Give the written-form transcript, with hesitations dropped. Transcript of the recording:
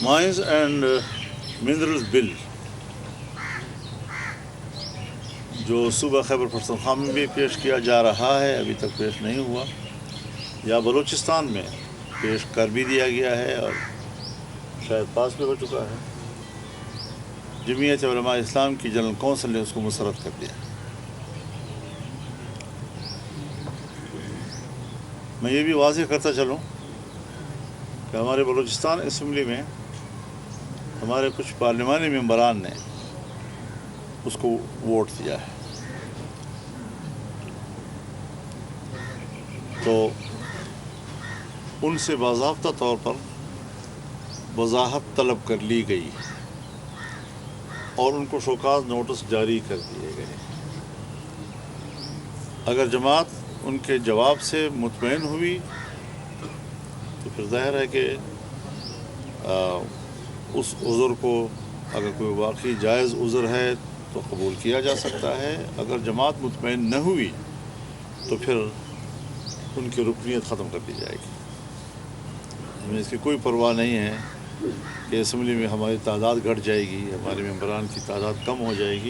Mines and minerals bill جو صوبہ خیبر پختونخوا میں بھی پیش کیا جا رہا ہے، ابھی تک پیش نہیں ہوا، یا بلوچستان میں پیش کر بھی دیا گیا ہے اور شاید پاس بھی ہو چکا ہے، جمعیت علماء اسلام کی جنرل کونسل نے اس کو مسترد کر دیا۔ میں یہ بھی واضح کرتا چلوں کہ ہمارے بلوچستان اسمبلی میں ہمارے کچھ پارلیمانی ممبران نے اس کو ووٹ دیا ہے، تو ان سے باضابطہ طور پر وضاحت طلب کر لی گئی اور ان کو شوکاز نوٹس جاری کر دیے گئے۔ اگر جماعت ان کے جواب سے مطمئن ہوئی تو پھر ظاہر ہے کہ اس عذر کو، اگر کوئی واقعی جائز عذر ہے تو قبول کیا جا سکتا ہے، اگر جماعت مطمئن نہ ہوئی تو پھر ان کی رکنیت ختم کر دی جائے گی۔ ہمیں اس کی کوئی پرواہ نہیں ہے کہ اسمبلی میں ہماری تعداد گھٹ جائے گی، ہمارے ممبران کی تعداد کم ہو جائے گی۔